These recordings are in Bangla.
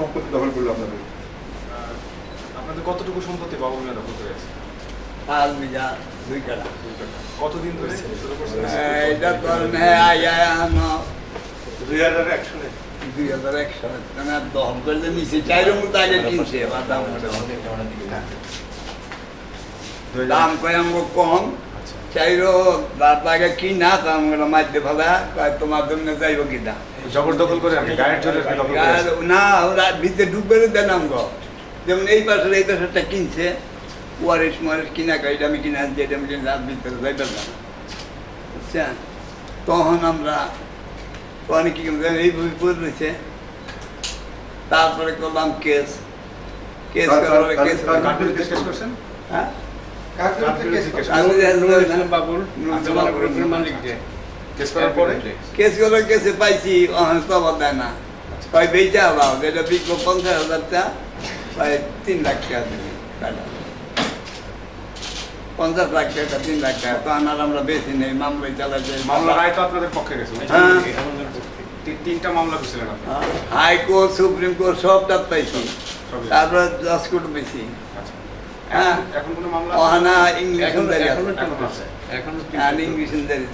সম্পত্তি দখল করলো আপনাদের? আপনাদের কতটুকু সম্পত্তি বাবুল মিয়া দখল করে আছে? 5 বিঘা 2 কাঠা। কতদিন ধরে শুরু করছেন? এটা তো আয়া 2001 সালে। 2001 সালে দহন করলে নিচে 4 মতো আগে কিনছে বাদাম দাম কয় আমগো কম আচ্ছা। চাইরো রাত আগে কিনা আমরা মাঝে ফেলা তোমার জন্য যাইব কিনা জবরদখল করে আপনি গায়ের জোরে দখল করে আছেন? না ওরা ভিতরে ঢুকবে দেন আমগো যেমন এই পাশেরটা কিনছে ওয়ারিস মারিস কিনা কয় এটা আমি কিনা যেটা আমি রাত ভিতরে যাইবে না বুঝছেন তখন আমরা তখন কি এই বই পড়ে রয়েছে তারপরে করলাম কেস কেস করার কেস কার বিরুদ্ধে কেস করছেন? হ্যাঁ কার বিরুদ্ধে কেস করছেন? কেস করার পরে কেস করে কেসে পাইছি খবর দেয় না কয় বেচা হলাম যেটা বিক্রি 50,000 টাকা প্রায় 3 লাখ টাকা দিবি 50 লাখ টাকা 3 লাখ টাকা তো আমরা বেশি নেই মামলায় চালাতে মামলা রায় তো আপনাদের পক্ষে গেছে। হ্যাঁ। তিনটা মামলা করছিলেন আপনি। হাইকোর্ট সুপ্রিম কোর্ট সবটা পাইছি সবই। তারপরে জজ কোর্ট পেয়েছি আচ্ছা। হ্যাঁ এখন কোনো মামলা ওহানা ইংলিশ এখন আছে। আর ইংলিশ দাঁড়িয়ে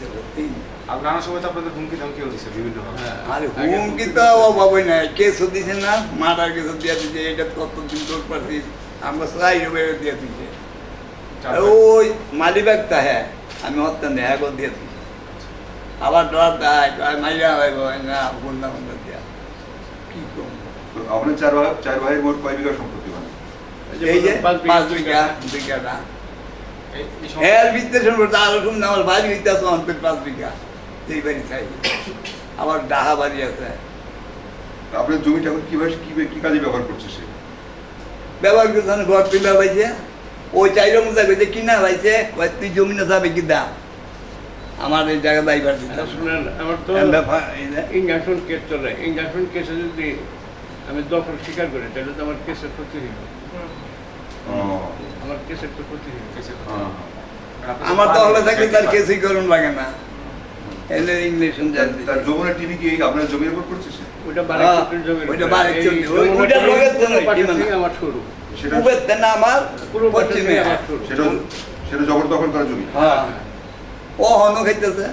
আর নানা সময় তো আপনাদের হুমকি ধামকিও দিচ্ছে বিভিন্ন ভাবে। আরে হুমকি তো অভাবই নাই কেসও দিছে না মার্ডার কেসও দিয়ে দিচ্ছে এটা কতদিন তোর পারছিস আমরা সবাই দিয়ে দিচ্ছে ওই মালিবাগটা হ্যাঁ আমি হত্যা নেই হ্যাঁ দিয়ে দিচ্ছি আবার ডর দেয় মাইয়া হয় না বন্যা বন্ধা দেওয়া কি করবো তো আপনার চার ভাইয়ের মোট কয় বিঘা সম্পত্তি মানে? এই যে 5 বিঘা 2 কাঠা এই সম- এর ভিতরে শুনবো আরো শুনলে আমার বাড়ি হইতে আছে অন্তত 5 বিঘা সেই বাড়ি চাই আবার ডাহা বাড়ি আছে আপনার জমিটা এখন কিভাবে কি কাজে ব্যবহার করছে সে? ব্যবহার করছে না, ঘর তুলে পাইছে ওই চাইরো মতো কইছে কিনা পাইছে কয় তুই জমি না যাবে কি দা আমার এই জায়গা দাইবার দিতে শুনেন, আমার তো ইঞ্জেকশন কেস চলে ইঞ্জেকশন কেসে যদি আমি দখল স্বীকার করি তাহলে তো আমার কেসের ক্ষতি হইব আমার কেসের তো ক্ষতি হইব কেসের কথা। হ্যাঁ। আর আপনাদের আমার তো হলে থাকলে তার বাড়ি- কিছুই করুন লাগে না এলে ইংলিশ তার যমুনা টিভি কি আপনার জমির উপর করছে সে? ওইটা বারেক হ্যাঁ, চৌধুরীর জমির ওইটা উপরে। বারেক এই চৌধুরী, যমুনা ওইটা টিভির লোকের তো পূর্ব নয়, পাশে টিমে না। থেকে আমার শুরু সেটা উবের না আমার পূর্ব পাশে পশ্চিমে থেকে আমার শুরু সেটা জবরদখল করা জমি। হ্যাঁ ও হন খাইতেছে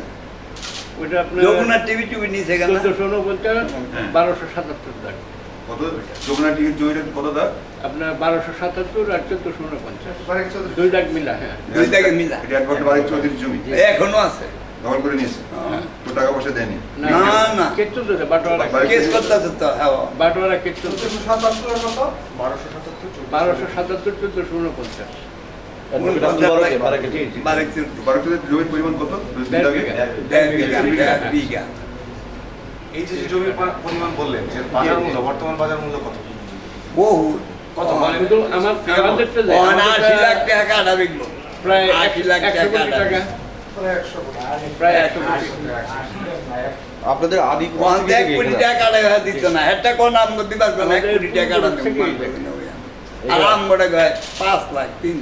ওইটা আপনার যমুনা টিভি টুবি নিছে কেন 1449 1277 টাকা কত যমুনা টিভির জমির কত দাগ? আপনার 1277 আর 1449 2 লাখ মিলা হ্যাঁ দুই টাকা মিলা এটা একবার বাড়ির চৌধুরীর জমি এখনো আছে দখল করে নিয়েছে, হ্যাঁ। তো টাকা পয়সা দেয়নি। না, না। কেস চলতেছে বাটোয়ারা বাড়ি- কেস করতেছে তো হ্যাঁ বাটোয়ারা কেস চলতেছে 1277 1277 1449 বারেক চৌধুরী। বাড়ির চৌধুরীর জমির পরিমাণ কত? দেড় বিঘা। 1.5 বিঘা এই যে জমির পরিমাণ বললেন যে বাজার মূল্য বর্তমান বাজার মূল্য কত? বহু কত বলেন? কিন্তু আমাদেরটা যায়, 80 লাখ আমাদেরটা টাকা কাটা বিকলো প্রায় 80 লাখ 100 টাকা কোটি টাকা প্রায় 100 কোটি আপনাদের আদি ওখান থেকে 1 কোটি টাকা কাটা দিত না একটা কোন নাম করতে পারবে না 1 কোটি টাকা কাটা থেকে আর আম গোটা গায় 5 লাখ 3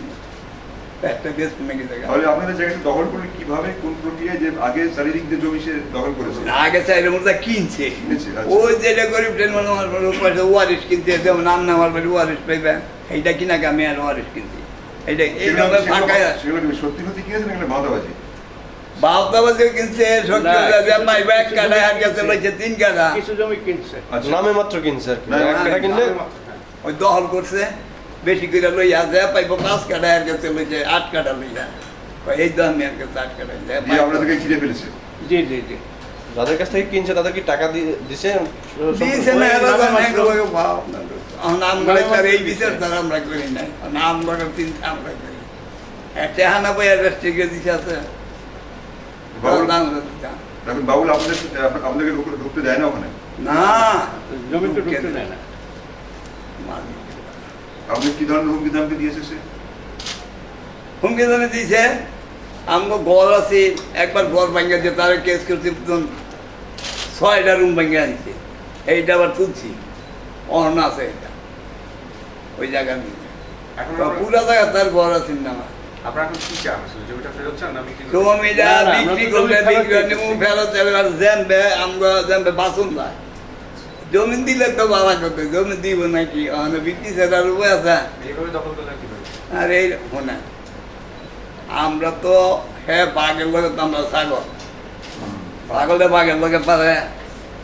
একটা বেশ নাকি জায়গা তাহলে আপনাদের জায়গাটা দখল করলে কিভাবে, কোন প্রক্রিয়ায়, যে আগে চারিদিক দিয়ে জমি সে দখল করেছে? আগে চাইলে মতো কিনছে কিনেছে, আচ্ছা। ওই যেটা গরিব ট্রেন মানে আমার পয়সা ওয়ারিস কিনতে যেমন নাম নেওয়ার পরে ওয়ারিস পাইবে এইটা কিনা আমি আর ওয়ারিস কিনছি এইটা এইভাবে ফাঁকা সেগুলো কি সত্যি সত্যি কিনেছে নাকি বাঁধাবাজি? বাউতাবাজিও কিনছে সত্যি পাইবে 1 কাটা আর কাছে লইছে 3 কাটা কিছু জমি কিনছে আচ্ছা। নামে মাত্র কিনছে আর কি না, এক টাকা কিনলে ওই দখল করছে বেশি করে লইয়া যায় পাইব 5 কাটা আর কাছে লইছে 8 কাটা লইয়া এই দাম আর কাছে 8 কাটা দিয়ে আপনাদেরকে ঘিরে ফেলেছে। জি জি জি যাদের কাছ থেকে কিনছে তাদের কি টাকা দিছে দিয়েছে না এরা জানে এগুলোকে ভাব না নাম গড়ে তার এই বিচার তারা আমরা করি না নাম গড়ে চিন্তা আমরা করি একটা হানা বইয়ার রেস্ট্রিকে দিছে আছে বাবুল নাম দিতা এখন বাবুল আপনাদেরকে ঢুকতে দেয় না ওখানে? না জমি তো ঢুকতে দেয় না আপনি কি ধরনের হুমকি ধামকি দিয়েছে সে? হুমকি জানে দিছে আমগো ঘর আছে একবার ঘর ভাঙ্গা দিয়ে তার কেস করছি 6টা রুম ভাঙ্গা আনছে এইটা আবার তুলছি অহন আছে এটা ওই জায়গার মধ্যে এখন তো পুরা জায়গা তার ঘর আছে না আপনারা এখন কি চান আসলে? জমিটা ফেরত চান না বিক্রি তো করতে? আমি যা না, না, বিক্রি আমরা তো করলে জমি বিক্রি ফেরত করে নেবো ফেরত যাবে আর জ্যাম্বে আমরা জ্যাম্বে বাসুন না জমি দিলে তো বাবা কত জমি দিব নাকি বিক্রি সেটার উপরে আছে এইভাবে দখল করলে কি হবে? আর এই শোনা আমরা তো হ্যাঁ বাঘের লগে তো আমরা ছাগলে বাঘের লগে পারে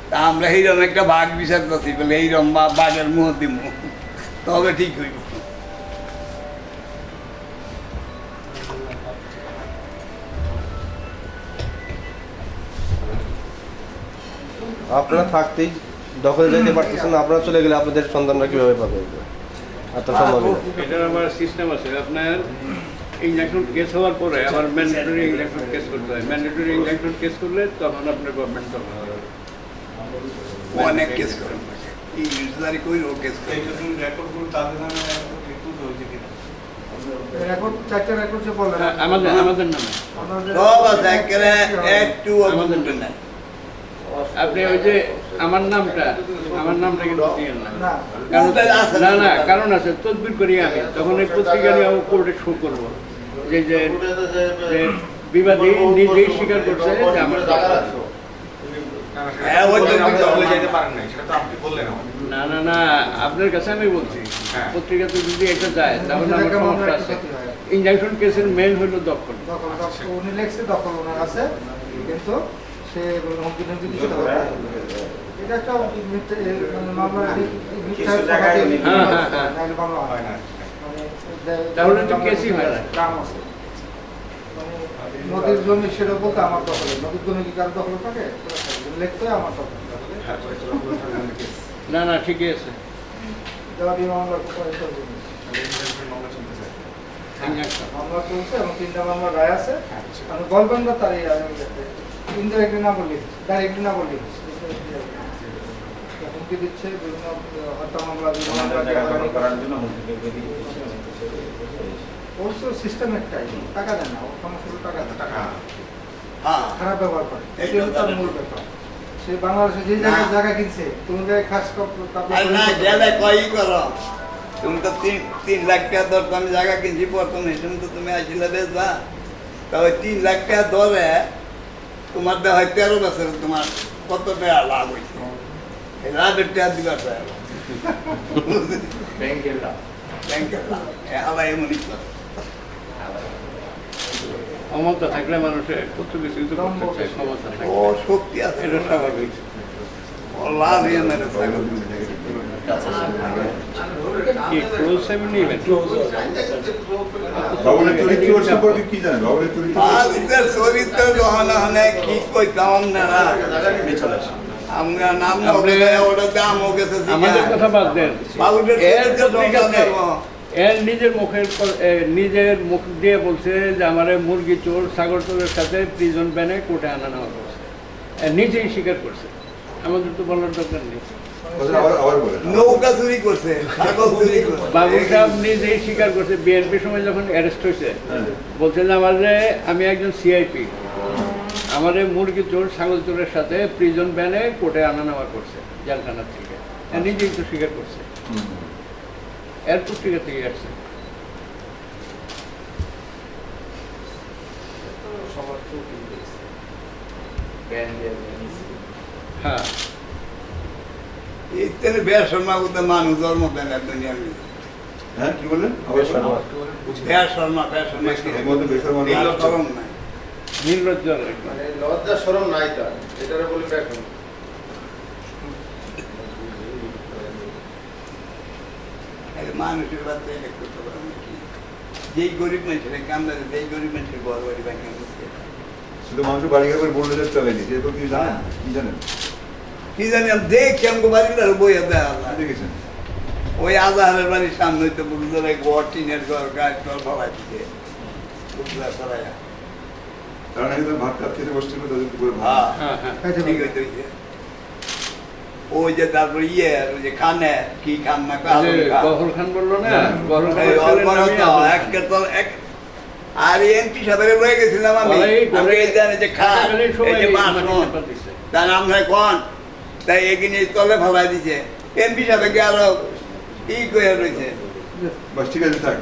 তা আমরা এইরকম একটা বাঘ বিচার করছি বলে এইরকম বাঘের মুহ দিব তবে ঠিক হইব আপনারা থাকতেই দখলে যেতে পারতেছেন না, আপনারা চলে গেলে আপনাদের সন্তানরা কিভাবে পাবে আত্মসম্মান? এটার আবার সিস্টেম আছে আপনার ইঞ্জেকশন কেস হওয়ার পরে আবার ম্যান্ডেটরি ইঞ্জেকশন কেস করতে হয়। ম্যান্ডেটরি ইঞ্জেকশন কেস করলে তখন আপনার গভর্নমেন্ট তখন অনেক কেস করেন ইংরেজি কইল কেস করে রেকর্ডগুলো তাদের নামে একটু হয়েছে কিনা? রেকর্ড চারটা রেকর্ড যে বললেন আমাদের নামে সব আছে একেবারে একটু আমাদের নাই আপনি ওই যে আমার নামটা কিন্তু দিয়েন না। না না কারণ আছে তদবির করি আমি তখন এই পত্রিকা নিয়ে কোর্টে শো করবো যে যে যে বিবাদী নিজেই স্বীকার করছে যে আমার হ্যাঁ, ওই তো আপনি দখলে যেতে পারেন নাই, সেটা তো আপনি বললেন আমাকে। না আপনার কাছে আমি বলছি হ্যাঁ। পত্রিকাতে যদি এটা যায় তাহলে আমার সমস্যা আছে। ইনজাংশন কেসের মেইন হলো দখল। উনি লেখছে দখল ওনার আছে কিন্তু সে হুমকি টুমকি কিছু দেওয়া যায় না। এটা একটা মামলা মিথ্যা কথা দিয়ে নাইলে মামলা হয় না। মানে তাহলে তো কেসই হয় না। কাম আছে মানে নদীর জমি সেটা বলতে আমার দখলে নদীর জমি কি কারো দখলে থাকে লেখতে আমার দখলে না ঠিকই আছে। দেওয়া দিয়ে মামলা করে চলবে মামলা চলতেছে। ইনজাংশন মামলা চলছে এবং 3টা মামলা রায় আছে আমি বলবেন না তার এই ইনডাইরেক্টলি না বললি ডাইরেক্টলি না বললি হুমকি দিচ্ছে বিভিন্ন হত্যা মামলা অবশ্য সিস্টেম একটাই টাকা দেন না ওর সমস্যা হলো টাকা দেন টাকা হ্যাঁ খারাপ ব্যবহার করে এটাই হলো তার মূল ব্যাপার সে বাংলাদেশে যে জায়গায় জায়গা কিনছে তুমি জায়গায় খাস আর না গেলে কই করো তুমি তো 3 লাখ টাকা দর আমি জায়গা কিনছি প্রথমে তুমি তো তুমি আসলে বেচবা তবে 3 লাখ টাকা দরে তোমার দেওয়া হয় 13 বছর তোমার কত টাকা লাভ হয়েছে লাভের টাকা দিবার চাই ব্যাংকের লাভ। ব্যাংকের লাভ আবার এমনই করে ক্ষমতা থাকলে মানুষের কত কিছু তো করতে চায়, ক্ষমতা ও থাকলে শক্তি আছে এটা স্বাভাবিক। ও লাভ ইয়ে মেরে থাকে কি ক্লোজ সেভেন নেবেন? ভবনের চরিত্র সম্পর্কে কি জানেন? ভবনের চরিত্র বাবুদের চরিত্র যখন হনে কি কই কাম না আমরা নাম না বলে ওটা দাম ও গেছে আমাদের কথা বাদ দেন। বাবুদের এর চরিত্র পত্রিকাতে এর নিজের মুখ দিয়ে বলছে যে আমার মুরগি চোর ছাগল চোরের সাথে প্রিজন ব্যানে কোর্টে আনা নেওয়া করছে। নিজেই স্বীকার করছে, আমাদের তো বলার দরকার নেই। আবার বলেন। নৌকা চুরি করছে ছাগল চুরি করছে বাবু সাহেব নিজেই স্বীকার করছে, বিএনপি সময় যখন অ্যারেস্ট হয়েছে বলছে যে আমি একজন সিআইপি, আমার মুরগি চোর ছাগল চোরের সাথে প্রিজন ব্যানে কোর্টে আনা নেওয়া করছে জেলখানা থেকে। নিজেই তো স্বীকার করছে, এর পত্রিকা থেকে আসছে। হ্যাঁ ইত্যাদি বেশর্মা বলতে মানুষ জন্ম দেন না দুনিয়ার মধ্যে হ্যাঁ কি বললেন? আবার শোনো। বেশর্মা এর মধ্যে বেশর্মা না। করম নাই নির্লজ্জ আর কি। মানে লজ্জা শরম নাই তার, এটারে বলি দেখুন। মানুষের বাচ্চা এটা করতে পারে নাকি যেই গরিব মানুষের কান্দা যেই গরিব মানুষের ঘর বাড়ি ভাঙে দিচ্ছে শুধু মানুষ বাড়ি ঘর করে বললে চলে দিচ্ছে এরপর কি জানেন? কি জানেন? কি জানি আমি দেখি আমাকে বাড়িটা বইয়া দেয় আল্লাহ দেখেছেন? ওই আজাহারের বাড়ির সামনে হইতে বুঝলে ঘর টিনের ঘর গাছ ঘর ভাড়া দিচ্ছে বুঝলা সরাইয়া কারণ একদম ভাত খাত খেতে বসছিল তাদের পুকুরে ভাত। হ্যাঁ হ্যাঁ ঠিক হইতে হইছে ওই যে তারপর ওই যে খানে কি খান না গহল খান বললো না, হ্যাঁ। গহল খানের ছেলের নামই আর এমপি সাহেবের রয়ে গেছিলাম আমি আমি এই জানি যে খান এই যে বাসন তার আমরা কোন তাই এগিয়ে তলে ভাবাই দিছে এমপি সাহেবকে আরো ই করে রয়েছে বাস ঠিক আছে থাক।